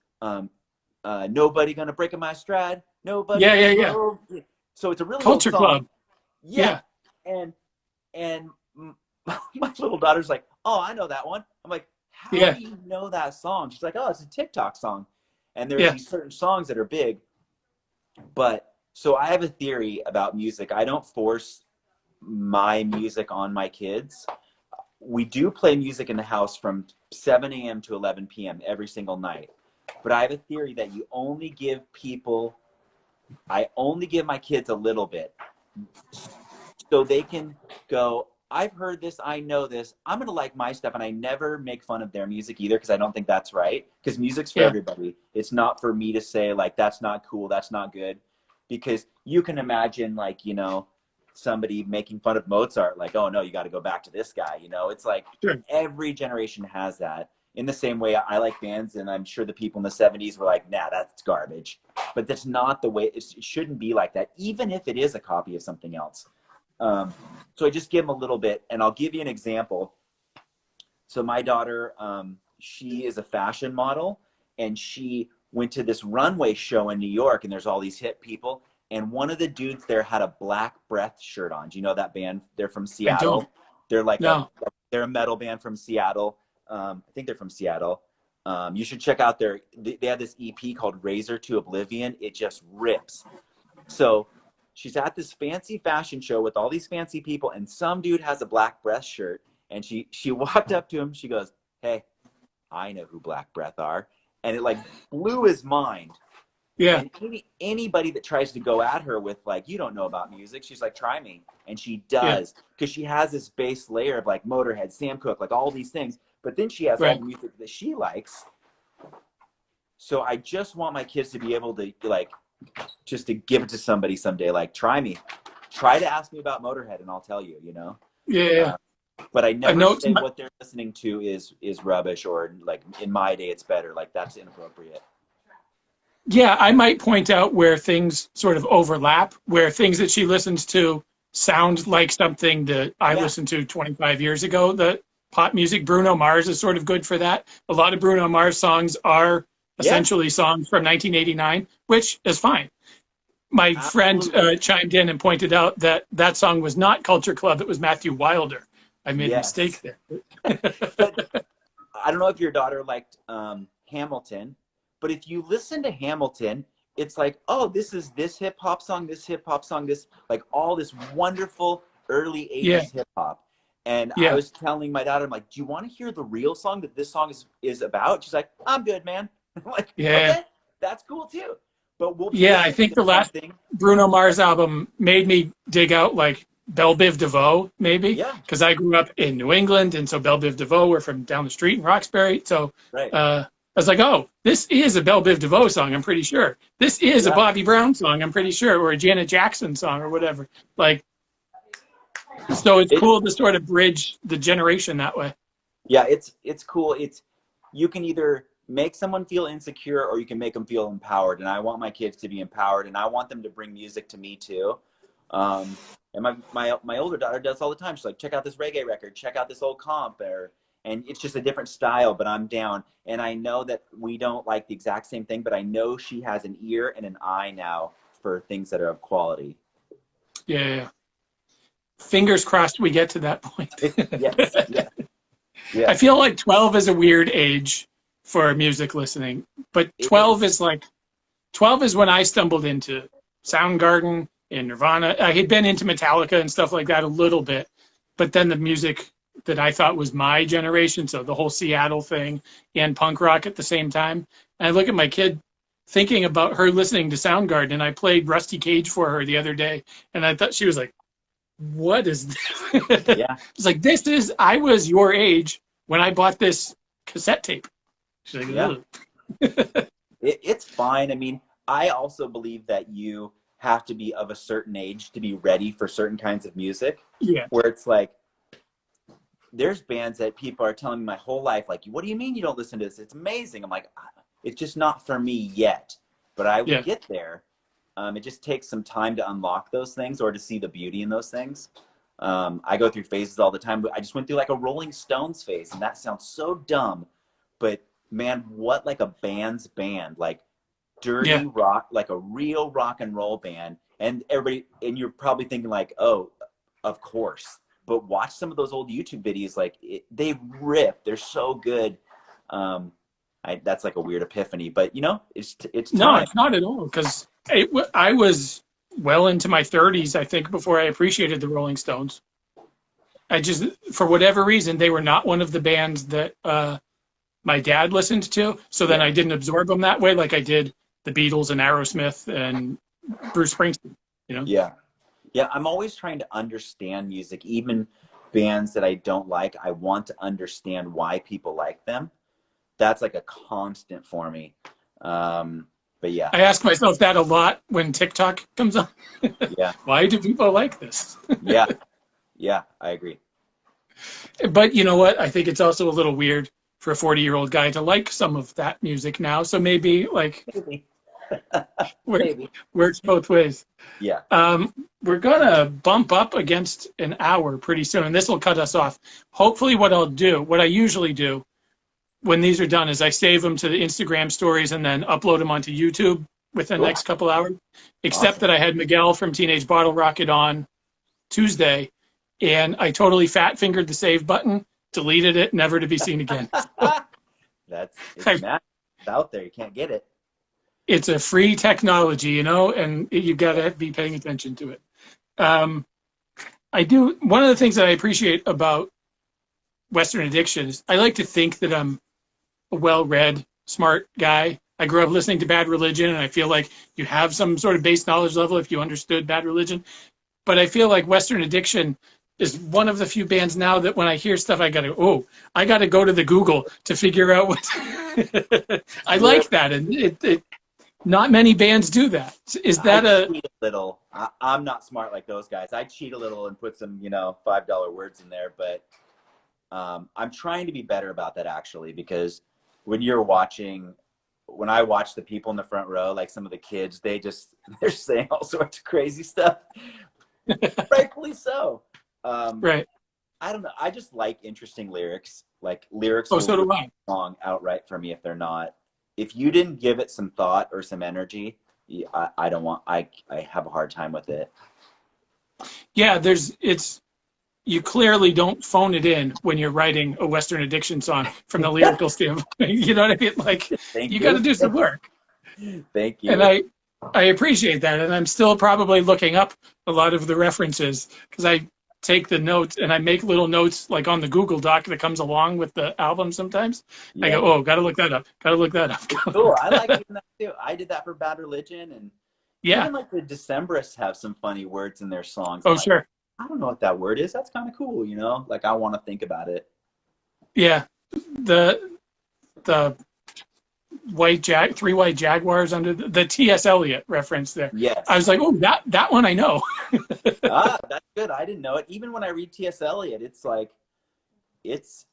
nobody gonna break in my stride, nobody Yeah. gonna Yeah. Yeah. slow. So it's a really old Culture song. Club. Yeah. Yeah. And my little daughter's like, oh, I know that one. I'm like, how Yeah. do you know that song? She's like, oh, it's a TikTok song. And there's Yeah. these certain songs that are big. But so I have a theory about music. I don't force my music on my kids. We do play music in the house from 7 a.m. to 11 p.m. every single night. But I have a theory that I only give my kids a little bit so they can go, I've heard this, I know this, I'm going to like my stuff. And I never make fun of their music either because I don't think that's right. Because music's for Yeah. everybody. It's not for me to say, like, that's not cool, that's not good. Because you can imagine, like, you know, somebody making fun of Mozart, like, oh no, you got to go back to this guy. You know, it's like Sure. every generation has that. In the same way, I like bands, and I'm sure the people in the 70s were like, nah, that's garbage. But that's not the way, it shouldn't be like that, even if it is a copy of something else. So I just give them a little bit, and I'll give you an example. So my daughter, she is a fashion model, and she went to this runway show in New York, and there's all these hip people, and one of the dudes there had a Black Breath shirt on. Do you know that band? They're from I don't. Seattle. They're like No. they're a metal band from Seattle. I think they're from Seattle. You should check out they have this EP called Razor to Oblivion. It just rips. So she's at this fancy fashion show with all these fancy people, and some dude has a Black Breath shirt, and she walked up to him. She goes, hey, I know who Black Breath are. And it like blew his mind. Yeah. And anybody that tries to go at her with like, you don't know about music, she's like, try me. And she Yeah. does, because she has this base layer of like Motorhead, Sam Cooke, like all these things. But then she has all Right. the music that she likes. So I just want my kids to be able to like, just to give it to somebody someday. Like, try me. Try to ask me about Motorhead, and I'll tell you. You know. Yeah. Yeah. But I A never note say what they're listening to is rubbish, or like in my day it's better. Like that's inappropriate. Yeah, I might point out where things sort of overlap, where things that she listens to sound like something that I Yeah. listened to 25 years ago. The pop music, Bruno Mars is sort of good for that. A lot of Bruno Mars songs are Yeah. essentially songs from 1989, which is fine. My friend Absolutely. chimed in and pointed out that that song was not Culture Club, it was Matthew Wilder. I made a mistake Yes. there. But I don't know if your daughter liked Hamilton, but if you listen to Hamilton, it's like, oh, this is this hip hop song, this hip hop song, this like all this wonderful early Yeah, 80s hip hop. And I yeah, was telling my daughter, I'm like, do you want to hear the real song that this song is about? She's like, I'm good, man. I'm like, yeah. okay, that's cool too. But we'll be Yeah, I listening think to the last something. Bruno Mars album made me dig out like Belle Biv DeVoe, maybe, Yeah, because I grew up in New England, and so Belle Biv DeVoe were from down the street in Roxbury. So right. I was like, oh, this is a Belle Biv DeVoe song, I'm pretty sure. This is a Yeah. Bobby Brown song, I'm pretty sure, or a Janet Jackson song or whatever. Like, so it's It, cool to sort of bridge the generation that way. yeah, it's cool. It's you can either make someone feel insecure or you can make them feel empowered. And I want my kids to be empowered, and I want them to bring music to me too. And my older daughter does all the time. She's like, check out this reggae record, check out this old comp, and it's just a different style, but I'm down. And I know that we don't like the exact same thing, but I know she has an ear and an eye now for things that are of quality. Yeah, yeah, yeah. Fingers crossed we get to that point. Yes, yeah, I yeah. feel like 12 is a weird age for music listening, but It is. 12 is when I stumbled into Soundgarden and Nirvana. I had been into Metallica and stuff like that a little bit, but then the music that I thought was my generation, so the whole Seattle thing and punk rock at the same time. And I look at my kid thinking about her listening to Soundgarden, and I played Rusty Cage for her the other day, and I thought she was like, what is this? Yeah. It's like, I was your age when I bought this cassette tape. She's like, Yeah. ugh. It's fine. I mean, I also believe that you have to be of a certain age to be ready for certain kinds of music, Yeah, where it's like, there's bands that people are telling me my whole life, like, what do you mean you don't listen to this? It's amazing. I'm like, it's just not for me yet, but I will yeah. get there. It just takes some time to unlock those things or to see the beauty in those things. I go through phases all the time, but I just went through like a Rolling Stones phase, and that sounds so dumb, but man, what like a band's band, like Yeah. dirty rock, like a real rock and roll band. And everybody, and you're probably thinking like, oh, of course. But watch some of those old YouTube videos, like they rip. They're so good. That's like a weird epiphany, but you know, it's No, time. it's not at all because I was well into my 30s, I think, before I appreciated the Rolling Stones. I just, for whatever reason, they were not one of the bands that my dad listened to. So then Yeah, I didn't absorb them that way like I did the Beatles and Aerosmith and Bruce Springsteen, you know? yeah, yeah. I'm always trying to understand music, even bands that I don't like. I want to understand why people like them. That's like a constant for me. But yeah, I ask myself that a lot when TikTok comes on. yeah, Why do people like this? yeah, yeah. I agree. But you know what? I think it's also a little weird for a 40-year-old guy to like some of that music now. So maybe like Maybe, work, maybe. works both ways. Yeah. We're gonna bump up against an hour pretty soon, and this will cut us off. Hopefully, what I usually do when these are done, is I save them to the Instagram stories and then upload them onto YouTube within the Cool. next couple hours. Except Awesome. that I had Miguel from Teenage Bottle Rocket on Tuesday, and I totally fat fingered the save button, deleted it, never to be seen again. It's mad. It's out there. You can't get it. It's a free technology, you know, and you got to be paying attention to it. Um, I do. One of the things that I appreciate about Western Addiction is I like to think that I'm a well-read, smart guy. I grew up listening to Bad Religion, and I feel like you have some sort of base knowledge level if you understood Bad Religion. But I feel like Western Addiction is one of the few bands now that when I hear stuff, I got to go to the Google to figure out what. I You're, like that, and not many bands do that. Is I that a cheat a little. I'm not smart like those guys. I cheat a little and put some, $5 words in there. But I'm trying to be better about that actually, because when I watch the people in the front row, like some of the kids, they're saying all sorts of crazy stuff. rightfully so. Right. I don't know. I just like interesting lyrics. Like lyrics Oh, will so ruin do I. a song outright for me if they're not. If you didn't give it some thought or some energy, I don't want. I have a hard time with it. Yeah, you clearly don't phone it in when you're writing a Western Addiction song from the lyrical standpoint. You know what I mean? Like, Thank you got to you. do some work. Thank And you. I appreciate that. And I'm still probably looking up a lot of the references because I take the notes and I make little notes like on the Google Doc that comes along with the album sometimes. I Yeah, go, oh, got to look that up. Got to look that up. it's cool. I like doing that too. I did that for Bad Religion, and Yeah. even like the Decemberists have some funny words in their songs. I'm Oh, like, sure. I don't know what that word is. That's kind of cool, you know? Like I want to think about it. Yeah. The three white jaguars under the T.S. Eliot reference there. I Yes. was like, oh, that one I know. Ah, that's good. I didn't know it. Even when I read T.S. Eliot, it's like it's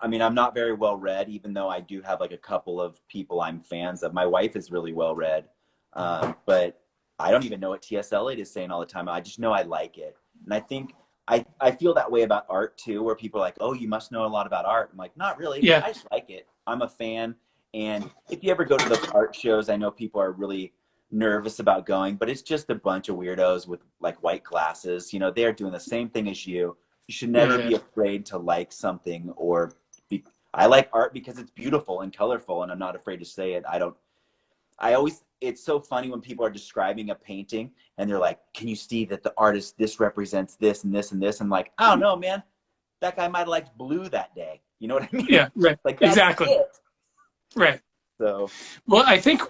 I mean, I'm not very well read, even though I do have like a couple of people I'm fans of. My wife is really well read, but I don't even know what T.S. Eliot is saying all the time. I just know I like it. And I think I feel that way about art too, where people are like, oh, you must know a lot about art. I'm like, not really. Yeah. I just like it. I'm a fan. And if you ever go to those art shows, I know people are really nervous about going, but it's just a bunch of weirdos with like white glasses. You know, they're doing the same thing as you. You should Yeah. never Yeah. be afraid to like something or be. I like art because it's beautiful and colorful, and I'm not afraid to say it. It's so funny when people are describing a painting and they're like, can you see that the artist, this represents this and this and this? I'm like, I don't know, man. That guy might have liked blue that day. You know what I mean? Yeah. Right. Like, that's Exactly. it. Right. So, Well, I think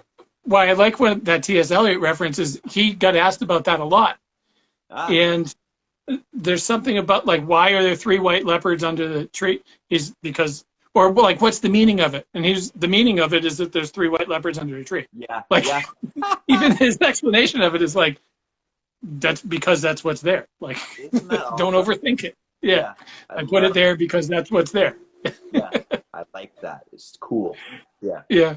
why I like when that T.S. Eliot reference is he got asked about that a lot. ah, And there's something about like, why are there three white leopards under the tree? Is because, or like, what's the meaning of it? And the meaning of it is that there's three white leopards under a tree. yeah, Like, yeah. even his explanation of it is like, that's because that's what's there. Like, Isn't that don't awesome? overthink it. Yeah. Yeah, I I put it love there because that's what's there. Yeah, I like that. It's cool. Yeah. Yeah.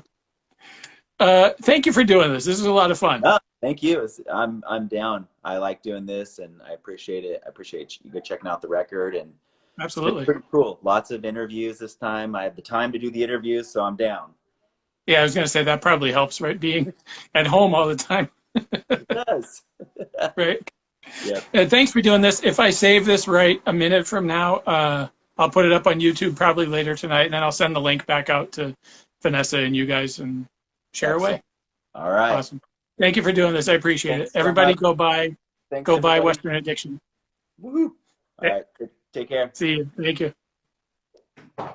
Thank you for doing this. This is a lot of fun. No, thank you. I'm down. I like doing this, and I appreciate it. I appreciate you go checking out the record, and it's been Absolutely. pretty cool. Lots of interviews this time. I have the time to do the interviews, so I'm down. Yeah, I was going to say that probably helps, right? Being at home all the time, It does. right? Yeah. And thanks for doing this. If I save this right a minute from now, I'll put it up on YouTube probably later tonight, and then I'll send the link back out to Vanessa and you guys and share away. Excellent. All right. Awesome. Thank you for doing this. I appreciate Thanks it. so Everybody much. Thanks, go buy everybody. Western Addiction. Woo-hoo. All right. Take care. See you. Thank you.